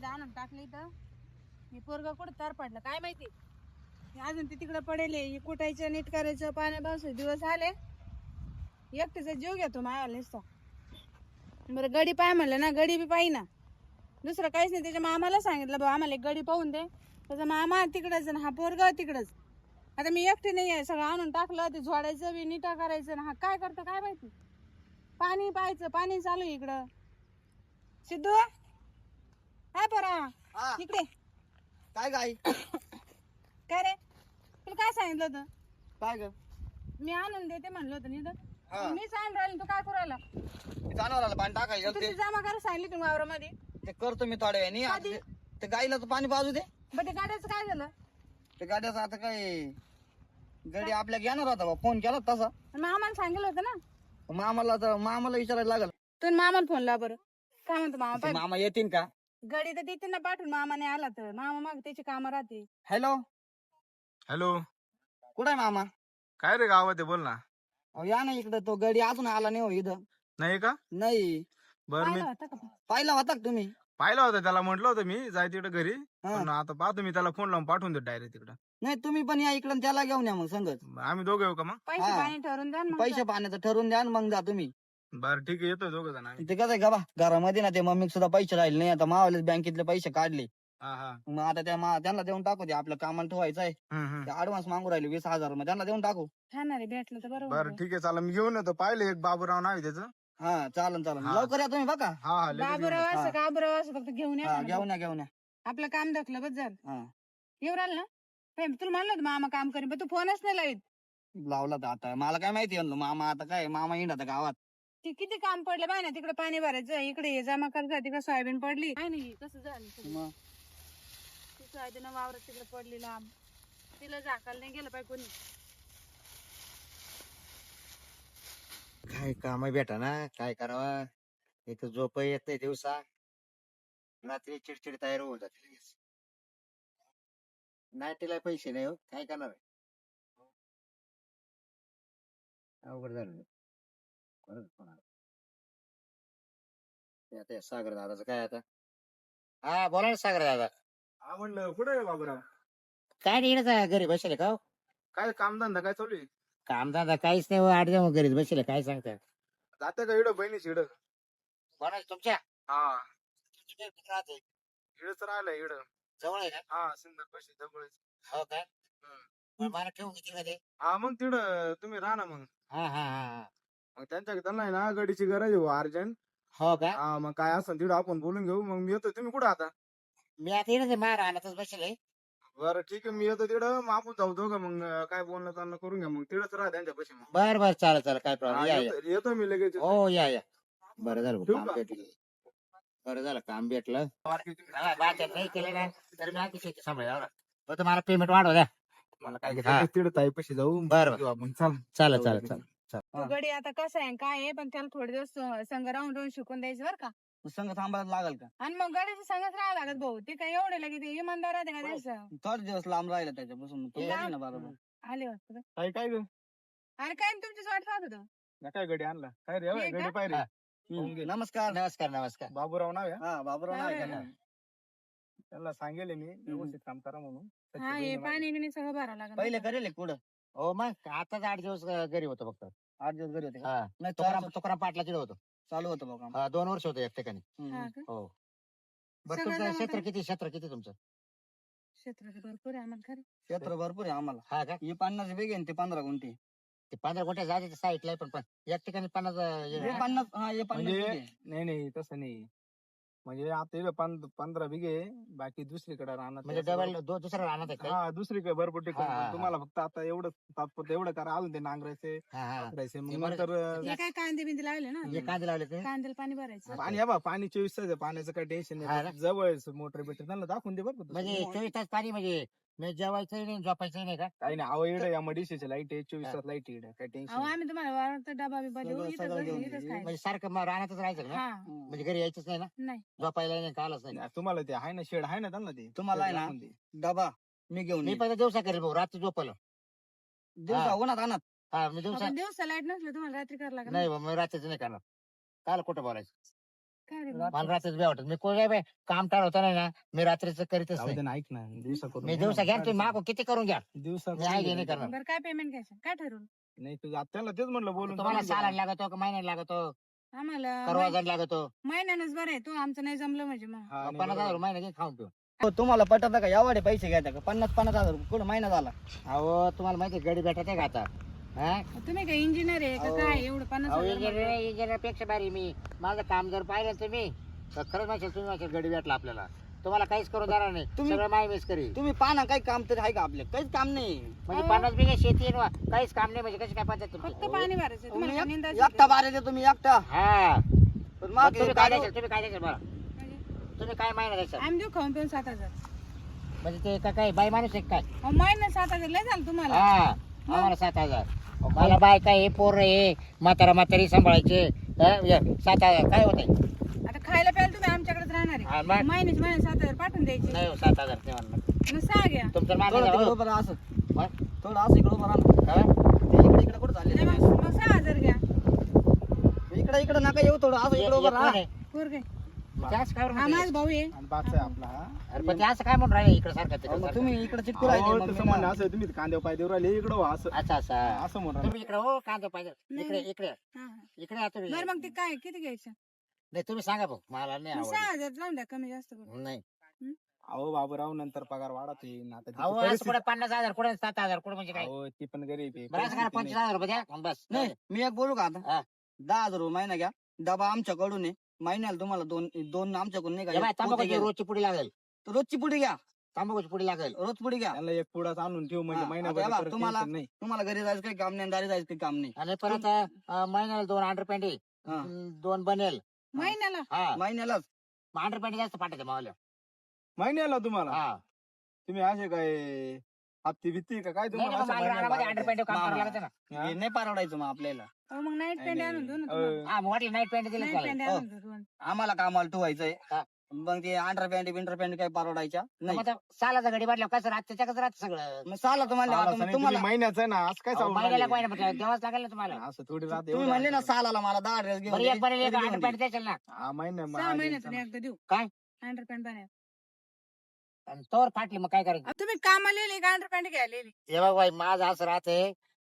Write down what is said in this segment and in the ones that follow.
औषध आणून टाकली तर हे पोरगा कुठं तार पडलं काय माहिती. अजून ते तिकडे पडेल हे कुटायचं नीट करायचं पाण्या पावसाचे दिवस आले एकटीचा जीव घेतो मायाला नुसता. बरं गडी पाय म्हणलं ना गडी बी पाहिना दुसरं काहीच नाही. त्याच्या मामाला सांगितलं बा आम्हाला एक गडी पाहून दे. त्याचा मामा तिकडच हा पोरगा तिकडच. आता मी एकटी नाही आहे सगळं आणून टाकलं ते झोडायचं बी नीटा करायचं ना हा काय करतं काय माहिती. पाणी पाहायचं पाणी चालू आहे इकडं. सिद्धू काय परा इकडे काय काय काय रे तुला काय सांगितलं होतं. काय ग मी आणून देते म्हणलं होतं नाही मीच आणून राहिले तू काय करू राहिला. जनावराला पाणी टाकायचं तुझी जमा करायला सांगितली तुम्ही वावरामध्ये. ते करतो मी थोड्या वेळाने कधी? ते गाईला तर पाणी पाजू दे. बरं ते गाड्याचं काय झालं. ते गाड्याचं आता काय गडी आपल्या घेणार होता बा फोन केला तसा मामाला सांगितलं होतं ना. मामाला विचारायला लागल. तुम्ही मामाला फोन लावा बरं काय म्हणतो मामा पाहिजे. मामा येतील का. गडी तर देते ना पाठवून मामाने आला तर मामा मग त्याची कामं राहते. हॅलो हॅलो कुठे आहे मामा. काय रे गावात आहे बोल ना. अहो, या ना इकडे तो गडी अजून आला नाही हो इथं. नाही का नाही बर मी पाहिलं होतं का? पाहिला होता का तुम्ही. पाहिलं होतं त्याला म्हटलं होतं मी जाय तिकडे घरी हा. पण आता पाहतो मी त्याला फोन लावून पाठवून देतो डायरेक्ट तिकडं. नाही तुम्ही पण या इकडे त्याला घेऊन या मग संगत. आम्ही दोघं येऊ का मग. पैसे हा. पाणी ठरवून द्या ना मग. पैसे पाण्याचं ठरवून द्या आणि मग जा तुम्ही. बरं ठीक आहे येतोय दोघं जण आम्ही. ते कसं आहे का बा घरामध्ये ना ते मम्मी सुद्धा पैसे राहिले नाही आता मावालेच बँकेतले पैसे काढले. हा हा मग आता त्यांना देऊन टाकू ते आपलं कामाला ठेवायचं आहे. हम्म. ते ऍडव्हान्स मागू राहिले 20,000 मग त्यांना देऊन टाकू. हा ना रे भेटलं तर बरोबर बरं आहे. ठीक आहे चला मी घेऊन येतो पाहिलं एक बाबूराव नाव आहे त्याचं. हा चालन चालन हा. लवकर या तुम्ही बघा. हा हा लगेच येऊन बाबूराव येतो. असं का बाबूराव असं फक्त घेऊन या हा ना. घेऊन या घेऊन या. आपलं काम दाखलं बस झालं. हा येऊ राहिलं ना. तुला म्हणलं होतं मामा काम करीन पण तू फोनच नाही लावीत. लावला तर आता मला काय माहिती म्हणलं मामा आता काय मामा येणार आता गावात. ते किती काम पडलं बाय ना तिकडे पाणी भरायचं इकडे हे जमा करायचं तिकडे सोयाबीन पडली काय नाही कसं झालं सगळं. मग ती सोयाबीन वावरात तिकडे पडली लांब तिला झाकायला नाही गेलं पाहिजे कोणी. काय काम भेटा ना काय करावा. एक झोप येत नाही दिवसा रात्री चिडचिड तयार होऊन जाते लगेच. नाईटीला पैसे नाही हो काय करणार आहे? अवघड झालं परत फोन आला. ते आता सागर दादाचं काय आता. हा बोला ना सागर दादा. हा म्हणलं कुठे आहे बाबूराव. काय नाही येणं घरी बसले का हो? काय कामधंदा काय चालू आहे. कामधंदा काहीच नाही हो, 8 दिवस घरीच बसले काय सांगता. जाते का इडं बहिणीच इडं. कोणाच तुमच्या हा राहते इडच राहिलंय इडं. जवळ आहे का. हा सिंदर पैसे जवळ. हो काय मग मला ठेवू किती मध्ये. हा मग तिकडं तुम्ही राहा ना मग. हा हा हा मग त्यांना आहे ना गाडीची गरज आहे अर्जंट. हो का. हा मग काय असं तिकडं आपण बोलून घेऊ मग मी येतो. तुम्ही कुठं आता. मी आता येणं मार राहण्यातच बसले. बरं ठीक आहे मी येतो तिकडं मग आपण जाऊ दोघं मग काय बोलणं चालणं करून घ्या मग तिकडच राहा त्यांच्या पैसे मग. बर बर चालेल चालेल काय हा, प्रॉब्लेम या या. येतो मी लगेच. हो या या बरं झालं भाऊ, ठेवू काम का? भेटलं. बरं झालं काम भेटलं. हा, बाकी नाही केलं ना तर मी आणखी शेती सांभाळा पण तुम्हाला पेमेंट वाढव द्या. मला काय हा. तिकडे ताई पैसे जाऊ बरं. घेऊ आपण चल. चालेल चालेल चालेल तो गडी आता कसं आहे काय आहे पण त्याला थोडे दिवस संघ राहून राहून शिकून द्यायचं बरं का. मग संग थांबायला लागल का. आणि मग गाडीचं संघच राहावं लागत भाऊ ते काय एवढे लगे ते इमानदार राहते का त्याचं. थोडे दिवस लांब राहिला त्याच्यापासून तो लांब? येईल ना बरोबर. आले वाटतं काय काय ग अरे काय तुमचीच वाट पाहत होतं. काय गडी आणला काय रे हे का? गडी पाहिजे. हा. नमस्कार. नमस्कार नमस्कार. बाबूराव नाव आहे. हा बाबूराव नाही का. हा. त्यांना सांगेल मी व्यवस्थित काम करा म्हणून. त्याची हा हे बहीण आहे पाणी बिणी सगळं भरावं लागेल. पहिले करेल कुठं हो मग आताच 8 दिवस घरी होतो फक्त. 8 दिवस घरी होते का? हा नाही तुकाराम पाटला तिथे होतो. चालू होतं बघा. हा 2 वर्ष होतो एक ठिकाणी. हा का? हो बरं सगळं तुमचं जमा क्षेत्र किती तुमचं. क्षेत्र तर भरपूर आहे आम्हाला खरं. क्षेत्र भरपूर आहे आम्हाला. हा का हे 50 बेग आहे ते 15 गुंठे. ते 15 गोट्या जाते साईडला पण एक ठिकाणी 50 हे 50 हा हे 50 म्हणजे बेग आहे. नाही तसं नाही. म्हणजे आता इकडे 15 बिघे बाकी दुसरीकडे राहणार. म्हणजे डबल दुसरं राहणार आहे का. हा दुसरीकडे भरपूर हा, ठिकाण हा. तुम्हाला फक्त आता एवढं तात्पुरतं एवढं करा अजून ते नांगरायचे हा हा करायचे मग ते बरं. नंतर हे काय कांदे बिंदे लावले ना हे कांदे लावले ते. कांद्याला पाणी भरायचं. पाणी हवा पाणी 24 तास आहे. पाण्याचं काही टेन्शन हा ना? नाही. जवळ मोटर बिटर त्यांना दाखवून दे बरं का तू. म्हणजे 24 तास पाणी म्हणजे जेवायचं नाही झोपायचं नाही का. काही नाही अहो इकडे या मडीशीच्या लाईट आहे 24 तास लाईट इकडे काही टेन्शन अहो आम्ही तुम्हाला वावरात डबा बिबा देऊ सगळं- इथंच सगळं घेऊन इथंच ये. खायचं. म्हणजे सारखं राहण्यातच राहायचं ना. हा म्हणजे घरी यायचंच नाही ना. नाही झोपायला नाही कालच नाही. नाही. तुम्हाला ते आहे ना शेड आहे ना त्यांना ते तुम्हाला आहे ना? दाखवून दे. डबा मी घेऊन मी येईन. पहिला दिवसा करेल भाऊ रात्री झोपलं. दिवसा हा. उन्हात आणत. हा मी दिवसा आपण दिवसा लाईट नसलं तुम्हाला रात्री करावं लागेल. नाही बा, मी रात्रीचं नाही करणार. काल कुठं बोलायचं. काय रे बा? मला रात्रीच बी वाटत मी कोण बे काम टाळवता नाही ना मी रात्रीचं करीतच जाऊ नाही दे ना, ऐक ना दिवसा करून मी घे ना. दिवसा घ्या तुम्ही मागो किती करून घ्या दिवसा मी आहे नाही करणार बरं काय पेमेंट घ्यायचं काय ठरवलं? नाही तुझं त्याला तेच म्हणलं बोलून तुम्हाला चालून साला घे. लागतो का महिन्याला लागतो आम्हाला करवाजन लागतो महिन्यानंच बरं आहे तू आमचं नाही जमलं म्हणजे मग हा, नाही, 50,000 बरोबर. महिना घे खाऊन पिऊ हो, तुम्हाला पटत का एवढे पैसे घ्यायचे का 50,000 कुठं महिना झाला अहो तुम्हाला माहिती गडी भेटत आहे का आता हा तुम्ही काय इंजिनियर आहे का अहो. काय एवढं 50,000 म्हणताय? इंजिनियर पेक्षा भारी मी माझं काम जर पाहिलं तुम्ही तर खरंच माहिती तुम्ही माझ्या गडी भेटला आपल्याला तुम्हाला काहीच करून देणार नाही तुम्ही- सगळं माय मिस करी तुम्ही पाहा काही काम तरी आहे का आपले काहीच काम नाही म्हणजे 50 बिघे शेती आहे ना, काहीच काम नाही म्हणजे कशी काय पद्धत तुमची फक्त पाणी भरायचं तुम्हाला काय निंदायचं एकटा बारे तुम्ही एकटा हा पण मग मग तुम्ही काय द्यायचं तुम्ही काय द्यायचं बरं म्हणजे तुम्ही काय महिना द्यायचं आम्ही देऊ खाऊन पिऊन 7,000 म्हणजे ते काय बाई माणूस आहे काय अहो, महिना 7,000 लय झालं तुम्हाला हा आम्हाला 7,000 मला बाय काय पोर आहे म्हातारी सांभाळायचे 7,000 काय होते आता खायला प्यायला तुम्ही आमच्याकडेच राहणार हा, आहे मग? महिन्याचे महिने 7,000 पाठवून द्यायचे नाही हो, 7,000 ते म्हणलं मग सहा घ्या तुमचं थोडं तिकडं मान्य उभं राहा असं थोडं असं इकडं उभं राहा ना. ते इकडे कुठं नाही, चालले मग 6,000 घ्या इकडे नका येऊ थोडं असं इकडं उभं राहा पोरगे त्याच काय हा माझा भाऊ आहे आणि बादशाह आहे आपला हा. अरे पण ते असं काय म्हणून राहिले इकडे सारखं अहो, तिकडे मग सारखं. तुम्ही इकडे चिटकू अहो, राहिले मग तसं मी म्हणणं ना- असं तुम्ही कांद्यावर पाय देऊ राहिले इकडं व्हा असं अच्छा अच्छा असं म्हणून तुम्ही इकडे हो कांदा पाहिजे नाही, इकडे नाही. इकडे हा, हा. इकडे या तुम्ही बरं मग ते काय किती घ्यायचं नाही तुम्ही सांगा भाऊ मला नाही मग आवडत 6,000 जाऊन द्या कमी जास्त करून नाही अहो बाबूराव नंतर पगार वाढत येईल आता तिची अहो असं परिस्थिती- कुठे 50,000 कुठे 7,000 कुठे म्हणजे काय अहो ती पण गरीब आहे बरं असं करा परिस्थिती नाही. 25,000 रुपये द्या मग बस नाही मी एक बोलू का आता हा. 10,000 रुपये महिना घ्या डबा आमच्याकडून आहे महिन्याला तुम्हाला दोन आमच्याकडून नाही हे बाय, का तंबाखूची पोते रोजची पुडी लागेल घ्या. रोजची पुढे घ्या तंबाखूची पुडी लागेल रोज पुढे घ्या त्याला एक पुढाच आणून ठेवू म्हणजे हा, महिनाभर आता परत तुम्हाला- tension नाही तुम्हाला घरी जायचं काही काम नाही दारी जायचं काही काम नाही आणि परत महिन्याला 2 अंडरपॅन्टी हा. 2 बनेल महिन्याला हा महिन्यालाच अंडरपॅन्टी जास्त पाठायचं मावल्या महिन्याला तुम्हाला हा तुम्ही असे काय हप्ती भीती का काय नाही तुम्हाला नाही, असं मग महिन्याला अंडरपॅन्टी लागायचं? काम करावं मामा. लागतं ना हा? हे नाही परवडायचं मग आपल्याला अहो, मग नाईट नाही, पॅन्ट नाही, आणून देऊ ना नाही. तुम्हाला. हा मोठी नाईट पॅन्ट दिली नाईट चालेल पॅन्ट हो. आणून देऊ तुम्हाला. आम्हाला कामाला ठेवायचंय हा. मग ते अंडर पॅन्ट बिंटर पॅन्ट काही परवडायच्या नाही मग आता सालाचा गडी वाटल्यावर कसं राहतं त्याच्याकडे राहतं सगळं मग चाला तुम्हाला आला आता असं मग नाही, तुम्हाला तुम्ही महिन्याचं आहे ना असं काय अहो, चालू महिन्याला राहिले? महिना म्हटलं देवाच लागेल ना तुम्हाला असं थोडी राहते तुम्ही म्हणले ना सालाला मला 10 ड्रेस घेऊन बरं दे. एक बनेल एक कधी घेऊन अंडरपॅन्ट दे. द्यायचं ना हा, महिना 6 महिन्यातून एकदा देऊ काय? अंडर पॅन्ट बनाय आणि तोवर फाटली मग काय करायचं तुम्ही कामाला लिहिले का अंडर पॅन्ट घ्यायला लिहिली? हे बघ बाई माझं असं राहते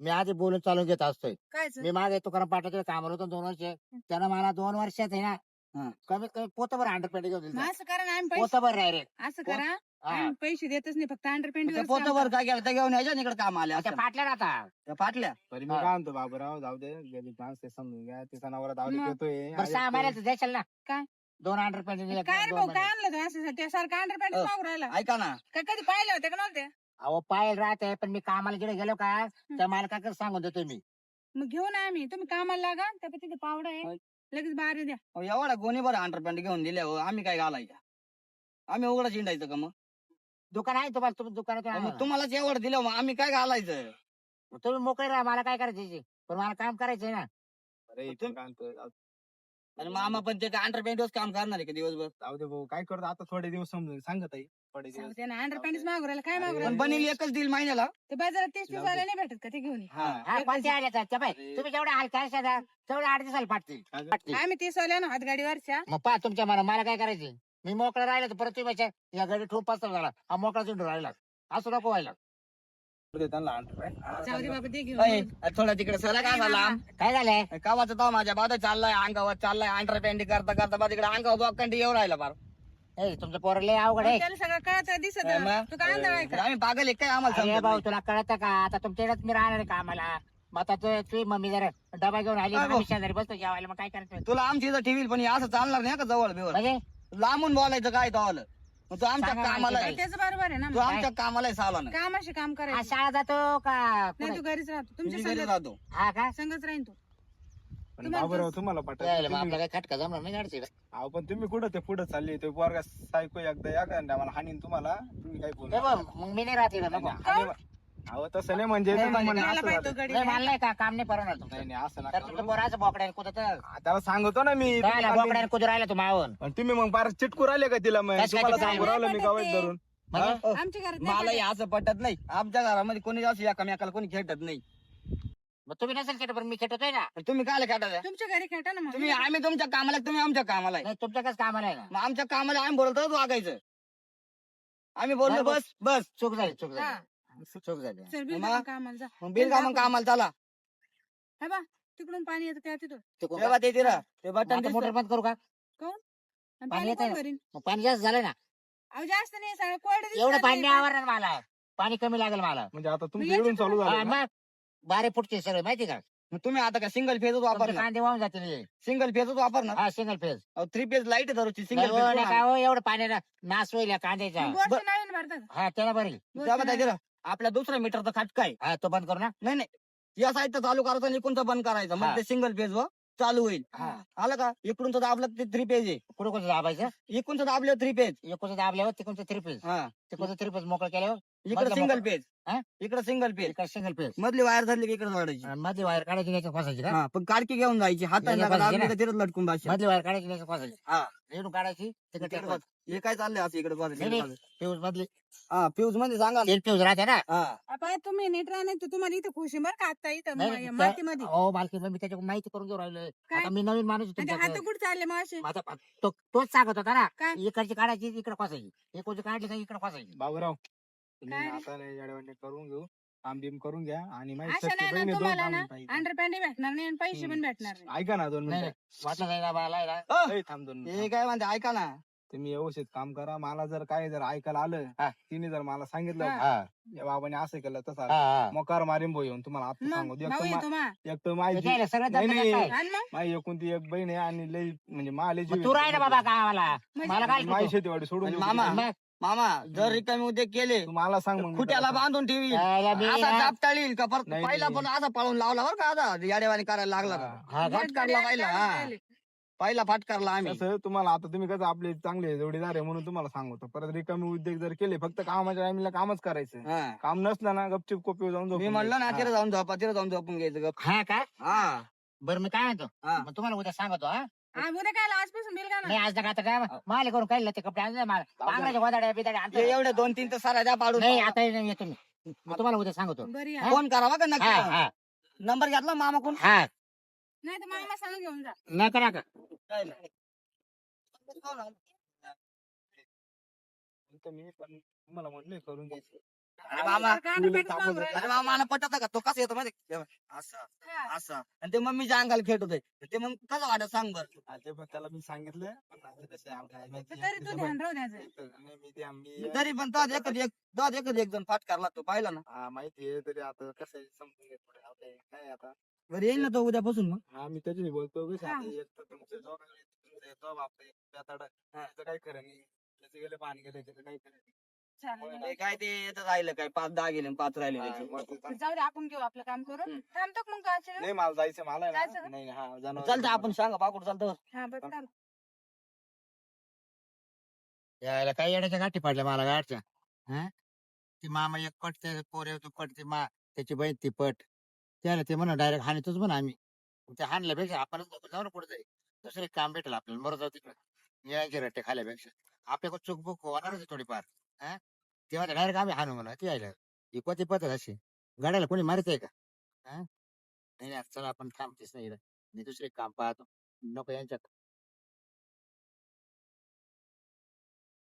मी आधी बोलून चालून घेत असतोय कायच मी मागे तुकाराम पाठाच्या कामाला होतो 2 वर्ष त्यानं मला 2 वर्षात आहे ना हा. कमीत कमी पोतभर अंडरपॅन्ट घेऊन मग दिलं असं करा ना आम्ही पैसे पोतभर डायरेक्ट असं करा हा. आम्ही पैसे देतच नाही फक्त अंडर ते पॅन्ट पोतभर काय केलं ते घेऊन यायच्या इकडे काम आले त्या फाटल्या ना आता त्या फाटल्या तरी मी हा. काय म्हणतो बाबूराव जाऊ दे गरीब माणूस ते समजून घ्या तिचा नवरा दावली मग. येतोय बरं 6 महिन्याचं द्यायचं ना काय? 2 अंडरपॅन्ट काय रे भाऊ काय आणलं तू असं त्या सारखं अंडर पॅन्ट हो. मागू राहिला ऐका ना काय कधी पाहिलं होते का नव्हते अहो पायल राहते पण मी कामाला जिकडे गेलो का त्या मालकाकडे सांगून देतो मी मग घेऊन आम्ही तुम्ही कामाला लागा त्या तिथे पावडा आहे होय. लगेच बाहेर द्या अहो, एवढा गोणी बरं अंडर पॅन्ट घेऊन दिल्या हो आम्ही काय घालायच्या आम्ही उघडच हिंडायचं का मग दुकान आहे तुम्हाला तुम्ही दुकानातून आणा मग ना. तुम्हालाच एवढं दिलं मग आम्ही काय घालायचं तुम्ही मोकळे राहा मला काय करायचं पण मला काम करायचंय ना अरे इथं काय म्हणतो, जाऊ आणि मामा पण ते अंडर पॅन्टच काम करणार आहे का दिवसभर जाऊ दे भाऊ काय करतो आता थोडे दिवस समजून सांगत आहे थोडे दिवस सांगते ना अंडर पॅन्ट मागू राहिला काय मागू अरे. पण राहिला बनेल एकच देईल महिन्याला ते बाजारात 30 जाऊ वाले दे. नाही भेटत का ते घेऊन ये. हा कोणत्या आल्या त्या बाई अरे. तुम्ही जेवढ्या हलक्या असतात तेवढ्या 8 दिवसाला फाटतील आम्ही 30 वाल्या ना हातगाडीवरच्या मग पहा तुमच्या मला काय करायचे मी मोकळा राहिला तर परत तुम्ही या गाडी ठोप पाचता झाला हा मोकळा चिंडू राहिला असं नको व्हायला जाऊ दे त्यांना अंडरपॅन्ट. जाऊ दे बाबा ते घेऊन अय, ये. थोडा तिकडे सरा काय झाला काय झालंय कावाचा तो माझ्या बाधा चाललाय अंगावर चाललाय अंडर पॅन्ट करता करता बा तिकडे अंगावर बॉकंडी येऊ राहिला फार ए तुमचं पोरं लय अवघड आहे त्याला सगळं कळत दिसत मग? तू काय आणलं तर आम्ही पागल आहे काय आम्हाला अरे समजत भाऊ नाही. तुला कळतं का आता तुमच्याकडेच मी राहणार आहे कामाला मग आता तुझी मम्मी जरा डबा घेऊन आली काय मग भाऊ? आम्ही शेजारी बसतो जेवायला मग काय करायचं तुला आमची इथं ठेवील पण हे असं चालणार नाही का जवळ बिवळ म्हणजे लांबून बोलायचं काय तो आलं मग तू आमच्या सांगा कामाला माहिती त्याचं बरोबर आहे ना तू मग. आमच्या कामाला साला ना कामाशी काम हा करायचं शाळा जातो का नाही कुठे? तू घरीच राहतो मी तुमच्या घरी संगत जातो हा का संगच राहीन तू पण तुम्हाला बाबूराव तुम्हाला यायला मग पटायला आपला काय खटका जमणार नाही गाडची अहो पण तुम्ही कुठं ते पुढे चालले ते पोरगा सायको एकदा या का मला हानीन तुम्हाला तुम्ही काय बोलू मग मी नाही राहते ना नको अहो तसं नाही म्हणजे नाही, तुम्ही म्हणे मला असं पाहिजे झालं. तो गडी नाही मला नाही का काम नाही परवणार नाही तुमचं नाही असं तर नका तुमचं करू. पोराचं बोकड्या कुठं तर त्याला सांगतो ना मी काय तुम्ही बोकड्या कुठं राहिला तू मावून आणि तुम्ही मग फार चिटकू राहिले का तिला मग कस काय तुम्हाला चिटकू सांगू राहिले? राहिलो मी गावात धरून म्हणजे हो. आमच्या घरात मला नाही हे असं पटत नाही आमच्या घरामध्ये कोणी असं एकामेकाला कोणी खेळत नाही मग तुम्ही नसेल खेटत पण मी खेटतोय ना. तुम्ही काय खेटायला तुमच्या घरी खेटा ना मग. तुम्ही आम्ही तुमच्या कामाला आहे, तुम्ही आमच्या कामाला आहे. नाही तुमच्या कसं कामाला आहे ना. मग आमच्या कामाला आम्ही बोलतो वागायचं. आम्ही बोललो बरोबर. बस बस चूक झाली चूक हा. झाली चूक झाली. चल बिल मग? टाकून कामाला जा. मग बिल का मग कामाला चला. हे बा तिकडून पाणी येतं त्या तिथं. ते कोण- तेव्हा ते तिला ते बटन आता मोटर बंद करू का? आणि पाणी पाणी येतंय कोण ना? भरीन? मग पाणी जास्त झालं ना. अहो जास्त नाही सगळं कोरडे एवढं दिसतात पाणी ते. नाही आवडणार मला. पाणी कमी लागेल मला. म्हणजे आता मग तुमचं याची इकडून चालू हा, झालं ना? मग 12 फुटचे सगळे माहिती का? मग तुम्ही आता काय सिंगल फेजच तुमचे वापरणार कांदे वाहून जातील. सिंगल फेजच वापरणार हा सिंगल फेज. 3 फेज लाईट धरूची नाही सिंगल हो, फेज नाही काय हो, एवढं पाण्याला नाश होईल या कांद्याचा. मग बोरचं नवीन भरतात. हा त्याला बरी. बोरचं नवीन. तिला आपल्या दुसऱ्या मीटरचा खाटका आहे. हा तो बंद करू ना. नाही नाही या साईडचं चालू करायचं आणि इकडूनच बंद करायचं हा. मग ते सिंगल फेज व चालू होईल. हा. आलं का इकडूनच दाबलं ते 3 पेज आहे. कुठं कोणतं दाबायचं? इकडूनच दाबलं 3 पेज. एकोणचं दाबल्यावर तिकडचं 3 फेज. हा तिकडचं 3 फेज मोकळं केल्यावर इकडे मधलं सिंगल मोकळं. पेज हा? इकडे सिंगल पेज इकडे सिंगल फेज. मधली वायर धरली की इकडे जोडायची. मधली वायर काढायची त्याच्यात फसायची का? हा पण काडकी घेऊन जायची हाताने याला नका पाहिजे दाबली ना. का तिथंच लटकून बसशील. मधली वायर काढायची त्याच्यात फसायची. हा इकडून काढायची तिकडे तिकडे टाकायची. बस. हे काय चाललंय असं इकडे नाही, नाही. फ्यूज मधली हा फ्यूज मध्ये सांगा ना. 3 फ्यूज राहते ना. हा आपण तुम्ही नीट राहणार तर तुम्हाला इथं खुशी बरं का आता इथं नाही, नाही, मातीमध्ये. हो मालकी मी त्याच्याकडून माहिती करून घेऊन राहिलोय. काय? आता मी नवीन माणूस आहे आणि ते हात तुमच्याकडे. कुठे चालले मग असे? माझा तोच सांगत होता ना. काय? इकडची काढायची इकडे फसायची. इकडची काढली का इकडे फसायची. बाबूराव तुम्ही काय रे? आता नाही येड्यावानी करून घेऊ. काम बिम करून घ्या आणि माझी असं सख्खी नाही बहीण ना आहे, दोन तुम्हाला काम ना पाहिजे. अंडरपॅन्ट भेटणार नाही आणि पैसे पण भेटणार नाही. ऐका ना 2 नाही मिनिटं. नाही. वाटलं जायला मला आहे ना. ए, थांब 2 मिनिटं. हे काय म्हणते ऐका ना तुम्ही व्यवस्थित काम करा. मला जर काय जर ऐकायला आलं हा. तिने जर मला सांगितलं हा. हा, या बाबाने असं केलं तसं हा, हा. मोकार मारीन भाऊ येऊन तुम्हाला आता सांगू मग एक भाऊ तर येतो मा. एक तर हे माझी काय रे, सगळं नाही, दबदबा नाही. काय? आणि मग माझी एकुलती एक बहीण आहे आणि लई म्हणजे मला मग तू राही ना बाबा गावाला. मला काय माझी शिकवतो? शेतीवाडी सोडून आणि देऊ मामा तिकडे. मग मामा जर रिकामी उद्योग केले तू मला सांग मग मी खुट्याला त्याला बांधून ठेवी यायला मी असा ना- चापटाळील का परत नाही, पहिला नाही. पण असा पळून लावला बरं का आता याडेवाणी करायला लागला हा. हा का? फटकारला पहिला हा पहिला फटकारला आम्ही कसं तुम्हाला आता तुम्ही कसं आपले चांगले जोडीदार आहे म्हणून तुम्हाला सांगतो परत रिकामी उद्योग जर केले फक्त कामाच्या टायमिंगला कामच करायचं हा. काम नसलं ना गपचिप कोपी जाऊन मी झोपून म्हणलं ना घ्यायचं. तिथे जाऊन झोपा तिथे जाऊन झोपून घ्यायचं गप हा का? हा बरं मी काय म्हणतो हा. मग तुम्हाला उद्या सांगतो. हा हा उद्या काय आजपासून बिल का ना नाही आज नका काय माले करून काढलं ते कपडे आणले मला. पांघराच्या गोदाड्या बिदाड्या आणतो. हे एवढे 2-3 तर सारा द्या पाडून नाही आता नाही येतो मी. मी तुम्हाला उद्या सांगतो. बरी हा? फोन करावा का हा नक्की हा नंबर घेतला मामा कोण हा नाही तर मामा सांग घेऊन जा. नका नका. तर मी पण तुम्हाला म्हणलोय करून घ्यायचं. अरे मामा काय underpants मागून राहिला? अरे मामा मला पटत का तो कसं येतो माहिती असं हा. असं आणि ते मम्मीच्या अंगाला खेट होते ते मग कसं वाटत सांग बरं हा, ते पण त्याला मी सांगितलं पण आता कसं आहे, काय माहिती तर तरी तू ध्यान राहू द्यायचं. नाही, मी तरी पण एकच एक जण फाटकारला तो पाहिला ना हा माहिती आहे तरी आता कसं आहे, समजून घेत थोडं. आता काय आता बरं येईल ना तो उद्यापासून मग हा मी त्याच्याशी बोलतो कसं हा. आता एक तर तुमचं job आहे, तुमचं job आपलं त्याताड त्याचं काही खरं नाही त्याचं गेलं पाणी गेलं त्याचं काही खरं नाही. चालेल. ते काय ते येतं राहिलं काय 5-10 गेले 5 राहिले हा, त्याचे. मग ते चांगलं. जाऊ दे आपण घेऊ आपलं काम करून. थांबतो का मग काय असेल? नाही मला जायचं मला आहे जायचं ना का? नाही हा जाणार चालतं आपण सांगा पाकूड चालतं हा बरं चालेल. यायला काही येण्याच्या गाठी पडल्या मला गाठच्या. हा ती मामा एक पट ते पोरे तू पट ती त्याची बहीण ती पट त्याला ते म्हणा डायरेक्ट हानीतोच म्हणा आम्ही. ते हाणल्यापेक्षा आपणच जाऊ ना पुढे जाईल दुसरं एक काम भेटेल आपल्याला बरं जाऊ तिकडे यायचे रट्टे खाल्यापेक्षा आपल्याकडे चूक बुक होणारच आहे थोडीफार. हा तेव्हा डायरेक्ट आम्ही हाणू म्हणा ती यायला इकवती पद्धत अशी गाड्याला कोणी मारत आहे का? हा नाही नाही, चला आपण थांबतेच नाही इथं. मी दुसरे काम पाहतो नको यांच्यात